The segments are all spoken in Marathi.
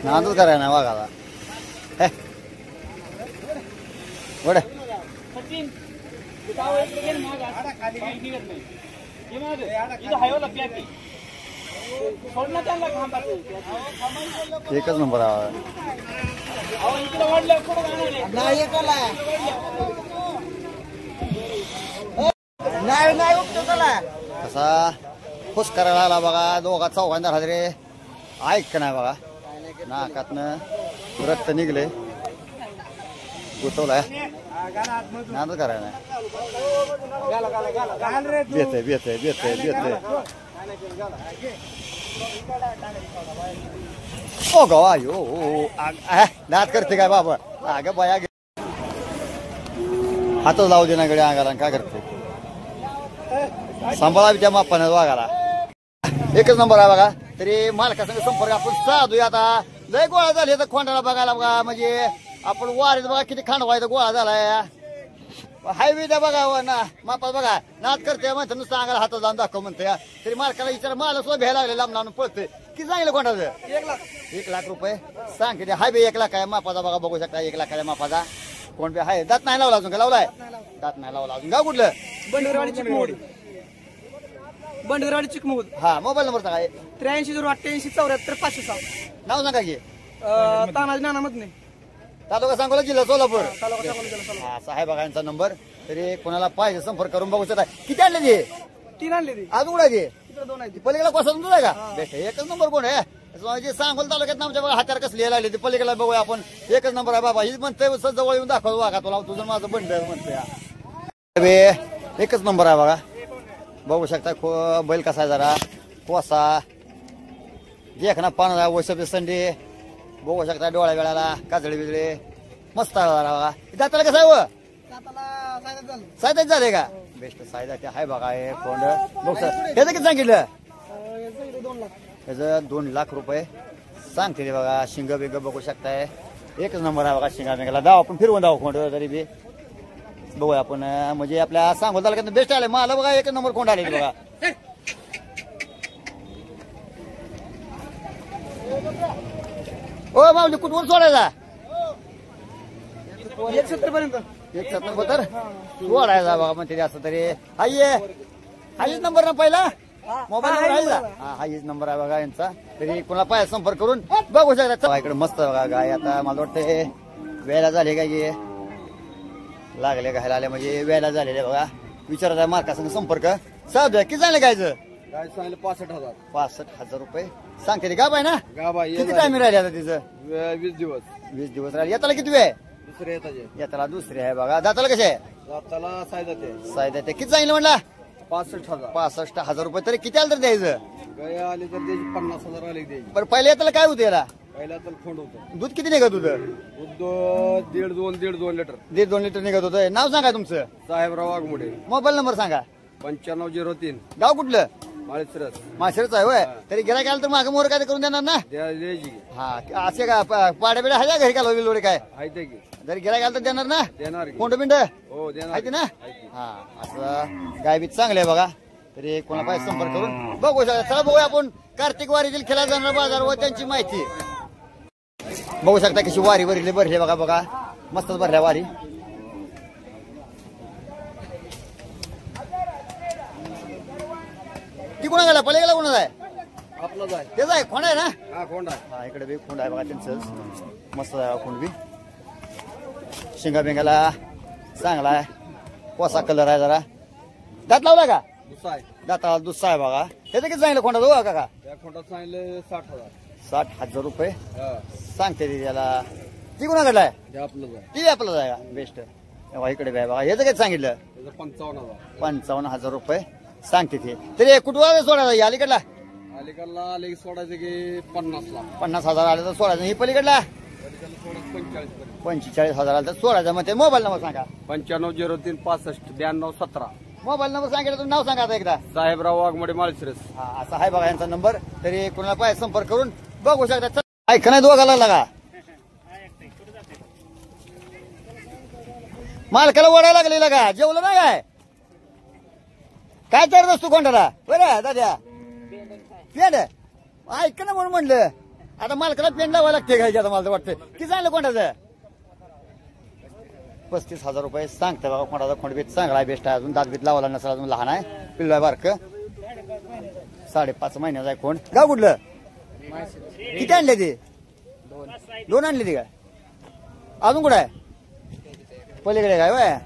नांदच कराय ना वाघाला वड एकच नंबर कसा खुश करायला आला बघा दोघा चौघांदा हजरे ऐक नाही बघा नाकातनं रक्त निघले गुतवलाय नांद करायला बेते बेते बेते बेते ओ गवा यो दात करते काय बाबा अगं बया हातच लावू दे ना गड्या अंगाला काय करते सांभाळा त्या मापानं वाघाला एकच नंबर आहे बघा तरी मालकासंग संपर्क आपण साधूया आता लय गोळा झाले तर खोंडाला बघायला बघा म्हणजे आपण वारीत बघा किती खांडवायचा गोळा झालाय हायवे द्या बघा ना मापात बघा नाद करते म्हणते नुसतं अंगाला हातात जाऊन दाखव म्हणते तरी मालकाला विचार मला सुद्धा भ्यायला लागले लांब लावून पळते किती सांगितलं कोणाचं 1 लाख रुपये सांग किती हायवे 1 लाख आहे मापाचा बघा बघू शकता 1 लाखाच्या मापाचा कोण बी आहे दात नाही लावला अजून का लावलाय दात नाही लावला अजून गाव कुठलं बंडगरवाडी चिकमूद हा मोबाईल नंबर सांगा 8308847506 नाव सांगा की तानाजी नाना मधने तालुका सांगोला जिल्हा सोलापूर तालुका सांगोला हा साहेब बघा यांचा नंबर तरी कोणाला पाहिजे संपर्क करून बघू शकता किती आणले ते 3 आणले ती अजून कुठे तिकडे 2 आहेत पलीकडे कोसा तुमचं का बेस्ट एकच नंबर कोण आहे म्हणजे सांगोल तालुक्यात आमच्या बघा हातार कसली यायला लागली ती पलीकडे बघूया आपण एकच नंबर आहे बाबा हीच म्हणते जवळ येऊन दाखव बघा तुला तुझं माझं बंड म्हणते एकच नंबर आहे बघा बघू शकता बैल कसा आहे जरा कोसा देखना पान वैशभ संडे बघू शकता डोळ्या वेळाला काजळी बिजळे मस्त आहे जरा बघा दाताला कसं आहे सायदाच झाले का बेस्ट सायदा ते आहे बघा हे कोंड बघू ह्याचं किती सांगितलं ह्याचं 2 लाख रुपये सांगते ते बघा शिंग बिंग बघू शकताय एकच नंबर आहे बघा शिंगा बिंगाला दाव आपण फिरवून दाव कोंड तरी बी बघूया आपण म्हणजे आपल्या सांगोल तालुक्यात बेस्ट आले मला बघा एक नंबर कोंड आले बघा ओ माऊली कुठून सोडायचा 170 पर्यंत 170 सोडायचा बघा म्हणते असं तरी हाच नंबर ना पहिला मोबाईल नंबर आहे हा हाच नंबर आहे बघा यांचा तरी कोणाला पाहिजे संपर्क करून बघू शकता इकडे मस्त बघा गाय आता मला वाटतं वेळेला झाले काय लागले घायला आले म्हणजे वेळेला झालेले बघा विचारायचा मार्कासंग संपर्क साहेब किती झाले गायचं काय सांगितलं 65,000 65,000 रुपये सांगते गाब आहे ना गाबा किती टाइम राहिले आता तिचं 20 दिवस राहिले येताला किती वेळ दुसरे येताचे येताला दुसरे आहे बघा दाताला कसे आहे दाताला सायदाते सायदा ते किती सांगितलं म्हणला 65,000 65,000 रुपये तरी किती आलं तर द्यायचं गाय आली तर त्याची 50,000 आले द्यायची पण पहिले येताला काय होतं याला पहिला तर खोंड होतं दूध किती निघत होतं दूध 1.5-2 लिटर 1.5-2 लिटर निघत होतं नाव सांगा तुमचं साहेबराव वाघमोडे मोबाईल नंबर सांगा 9503 गाव कुठलं माळशिरस माशेरच आहे होय तरी गेला गेला तर मागे मोर काय करून देणार ना द्यायची हा असे का पाड्या बिड्या आहे घरी का लोडी काय आहे ते की जरी गेला गेला तर देणार ना देणार कोंड बिंड हो देणार आहे ना हा असं गाय बी चांगले आहे बघा तरी कोणा पाहिजे संपर्क करून बघू शकता चला बघूया आपण कार्तिक वारीतील खेळा जाणार बाजार व त्यांची माहिती बघू शकता कशी वारी वरील भरले बघा बघा मस्तच भरल्या वारी ती कोणा गेला पलीकडे कोणाचा आहे आपलाच आहे तेच आहे खोंड आहे ना हा खोंड आहे हा इकडे बी खोंड आहे बघा त्यांचं मस्त आहे खोंड बी शिंगा बिंगाला चांगला आहे कोसा कलर आहे जरा दात लावला का दुसरा आहे दाताला दुसरा आहे बघा त्याचं किती सांगितलं खोंडा हो का त्या खोंडात सांगितलं 60,000 60,000 रुपये हा सांगते ती त्याला ती कोणाकडला आहे ते आपलंच आहे ती आपलं आहे का बेस्ट इकडे बी आहे बघा याचं किती सांगितलं त्याचं 55,000 55,000 रुपये सांगते ते तरी कुठं सोडायचं अलीकडला अलीकडला आले सोडायचं की 50,000 50,000 आले तर सोडायचं ही पलीकडला सोडायचं 45,000 45,000 आले तर सोडायचं मग ते मोबाईल नंबर सांगा 9503 65 92 17 मोबाईल नंबर सांगितलं तुम्ही नाव सांगा आता एकदा साहेबराव वाघमोडे माळशिरस हा असा आहे बघा यांचा नंबर तरी कोणाला पाहिजे संपर्क करून बघू शकता ऐक नाही दोघाला लागा मालकाला ओढायला लागलेला का जेवलं नाही काय चालत असतो कोंडाला बरं दाद्या पेंड ऐक ना म्हणून म्हणलं आता मालकाला पेन लावायला लागते काय आता मला तर वाटतं किती सांगलं कोणाचं 35,000 रुपये सांगते बघा कोणाचा खोंडबीत चांगला आहे बेस्ट आहे अजून दातबीत लावायला नसेल अजून लहान आहे पिल्लू आहे बारक 5.5 महिन्याचा आहे कोण गाव कुठलं किती आणले ते 2 आणले ते काय अजून कुठं आहे पलीकडे काय वय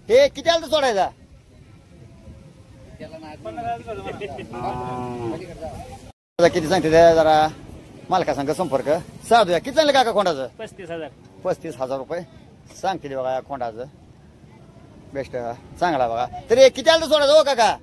हे किती आलं तर सोडायचा किती सांगते जरा मालका संघ संपर्क साधूया किती चांगलं काका खोंडाचं 35,000 रुपये सांगते बघा या खोंडाचं बेस्ट चांगला बघा तरी किती आलं तर सोडायचं हो काका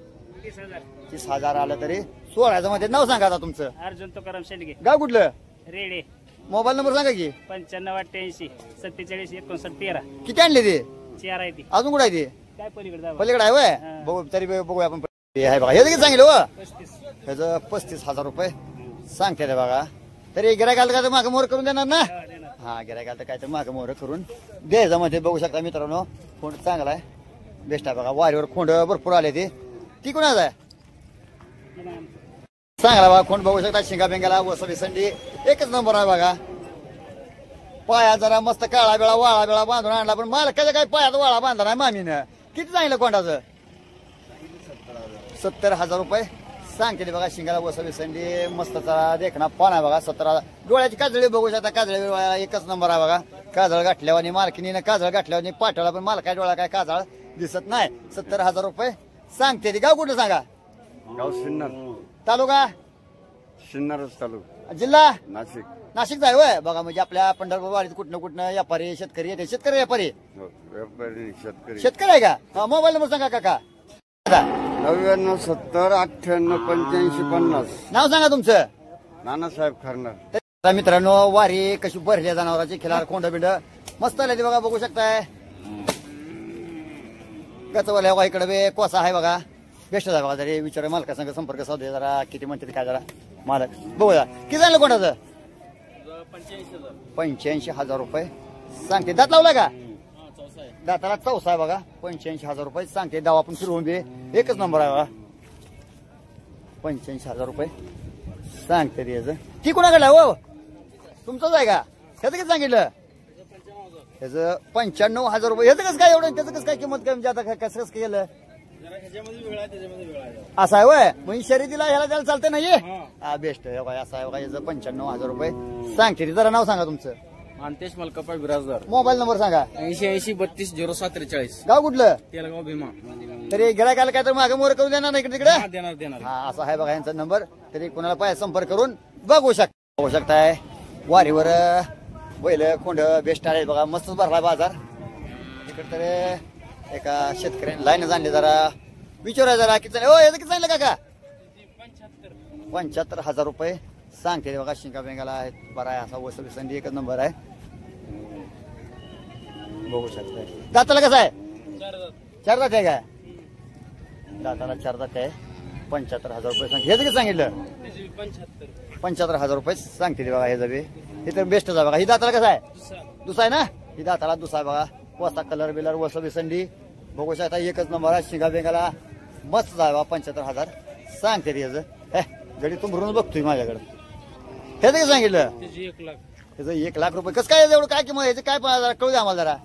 30,000 आलं तरी सोडायचं मध्ये नाव सांगा आता तुमचं अर्जुन तुकाराम शेंडगे गाव कुठलं रेडे मोबाईल नंबर सांगा की 9588 47 59 13 किती आणले ते 4 आहे ती अजून कुठं आहे ते काय पलीकडे जावं पलीकडे आहे वय बघू तरी बघूया आपण हे आहे बघा हे किती सांगितलं हो 35 ह्याचं 35,000 रुपये सांगते बघा तरी गिरायक आलं का तर मागं मोर करून देणार ना हा गिरायक आलं तर काय तर मागं मोर करून द्यायचं मध्ये बघू शकता मित्रांनो खोंड चांगला आहे बेस्ट आहे बघा वारीवर खोंड भरपूर आले ती कुणाच आहे चांगला बघा खोंड बघू शकता शिंगा बेंगाला वसवी संडी एकच नंबर आहे बघा पाया जरा मस्त काळा बेळा वाळा बेळा बांधून आणला पण मालकाच्या काय पायात वाळा बांधला नाही मामीनं किती सांगितलं कोंडाचं 70,000 रुपये सांगते बघा शिंगाला वसवी संडी मस्तचा देखणा पान आहे बघा 17,000 डोळ्याची काजळी बघू शकता काजळी एकच नंबर आहे बघा काजळ गाठल्यावानी मालकीने काजळ गाठल्यावानी पाठवला पण मालका डोळा काय काजळ दिसत नाही 70,000 रुपये सांगते ती गाव कुठं सांगा गाव सिन्नर तालुका सिन्नरच तालुका जिल्हा नाशिक नाशिक जाय होय बघा म्हणजे आपल्या पंढरपूर वाडीत कुठनं कुठनं व्यापारी शेतकरी येते शेतकरी व्यापारी व्यापारी शेतकरी शेतकरी आहे का मोबाईल नंबर सांगा काका 99 70 98 85 50 नाव सांगा तुमचं नानासाहेब खरणार तर मित्रांनो वारी कशी भरली जनावरांची खिलार कोंड बिंड मस्त आले बघा बघू शकताय गचवाल्या बघा इकडे बे कोसा आहे बघा बेस्ट आहे बघा जरी विचार मालका संघ संपर्क साधूया जरा किती म्हणते काय जरा मालक बघूया किती झालं कोणाचं 85,000 रुपये सांगते दात लावला का दाताला चौसा आहे बघा 85,000 रुपये सांगते दावा आपण फिरवून दे एकच नंबर आहे बघा 85,000 रुपये सांगते त्याचं ती कुणाकडे हो तुमचंच आहे का त्याचं किती सांगितलं त्याचं 95,000 रुपये ह्याचं कसं काय एवढं त्याचं कसं काय किंमत काय म्हणजे आता कसं कसं केलं असं आहे वय म्हणजे शर्यतीला ह्याला त्याला चालतं नाही हा बेस्ट आहे बघा असं आहे बघा याचं 95,000 रुपये सांगते जरा नाव सांगा तुमचं अंतेश मलकप्पा बिराजदार मोबाईल नंबर सांगा 80 32 0743 गाव कुठलं तेलगाव भीमा तरी गिरायकाला काय तर मागे मोर करून देणार नाही इकडे तिकडे देणार हा असा आहे बघा यांचा नंबर तरी कोणाला पाहिजे संपर्क करून बघू शकताय वारीवर बैल खोंड बेस्ट आहे बघा मस्तच भरलाय बाजार इकडे तर एका शेतकऱ्याने लाईन आणली जरा विचारा जरा किती हो याचं किती सांगितलं काका 75,000 रुपये सांगते बघा शिंका बेंगाला आहेत बरा आहे असा वसुली संधी एकच नंबर आहे बघू शकताय दाताला कसं आहे 4 दात आहे काय दाताला 4 दात आहे 75,000 रुपये सांगते हे किती सांगितलं 75,000 रुपये सांगते बघा हे जबे हे तर बेस्टच आहे बघा ही दाताला कसं आहे दुसरा आहे ना ही दाताला दुसरा बघा वसा कलर बिलर वसुली संधी बघू शकता एकच नंबर आहे शिंगा बेंगाला मस्त आहे बघा 75,000 सांगते ह्याचं गडी तुंबरून बघतोय माझ्याकडे ह्याचं काय सांगितलं 1 लाख त्याचं 1 लाख रुपये कसं काय एवढं काय किंमत याचं काय जरा कळू द्या आम्हाला जरा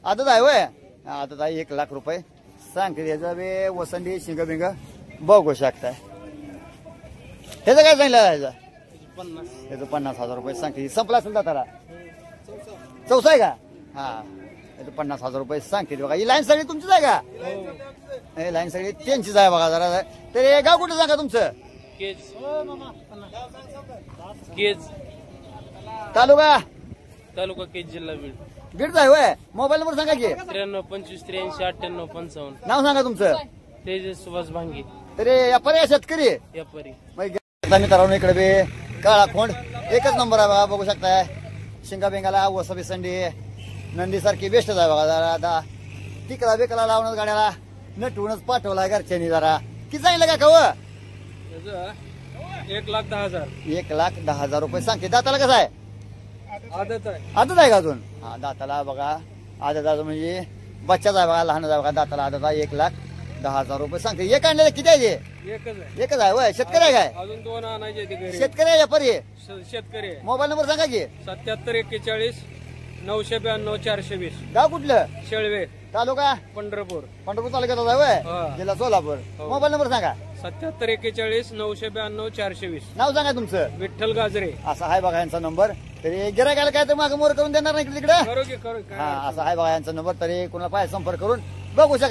आदत आहे वय आदत आहे 1 लाख रुपये सांगते याचं बे वसंडी शिंग बिंग बघू शकताय त्याचं काय सांगितलं याचं 50 त्याचं 50,000 रुपये सांगते संपला असेल दाताला चौसा आहे का हा त्याचं 50,000 रुपये सांगते बघा ही लाईन सगळी तुमचीच आहे का हे लाईन सगळी त्यांचीच आहे बघा जरा तरी गाव कुठं सांगा तुमचं केज तालुका केज जिल्हा बीड बीडचा आहे वय मोबाईल नंबर सांगा की 93 25 83 98 55 नाव सांगा तुमचं तेजस सुभाष भांगे तरी व्यापारी आहे शेतकरी व्यापारी मित्रांनो इकडे बे काळा खोंड एकच नंबर आहे बघा बघू शकताय शिंगा बेंगाला वसबी संडी नंदी सारखी बेस्टच आहे बघा जरा तिकडा बेकला लावूनच गाड्याला नटवूनच पाठवला घरच्यांनी जरा किती सांगितलं का कव 1,10,000 1,10,000 रुपये सांगते दाताला कसं आहे आदत आहे आदत आहे का अजून हा दाताला बघा आदत अजून म्हणजे बच्चाच आहे बघा लहानच आहे बघा दाताला आदत आहे 1,10,000 10,000 रुपये सांगते. एक आणलेलं किती आहे ते? एकच आहे. एकच आहे वय. शेतकरी आहे काय? अजून 2 आणायचे ते घरी. शेतकरी आहे व्यापारी आहे? शेतकरी आहे. मोबाईल नंबर सांगा की. 77 41 992 420. गाव कुठलं? शेळवे तालुका पंढरपूर. पंढरपूर तालुक्यात आहे वय. हा. जिल्हा सोलापूर. हो. मोबाईल नंबर सांगा. 77 41 992 420. नाव सांगा तुमचं. विठ्ठल गाजरे. असा आहे बघा यांचा नंबर. तरी गिरायकाला काय तर मागे मोर करून देणार नाही तिकडे. करू की करू. हा असा आहे बघा यांचा नंबर. तरी कोणाला पाहिजे संपर्क करून बघू शकता.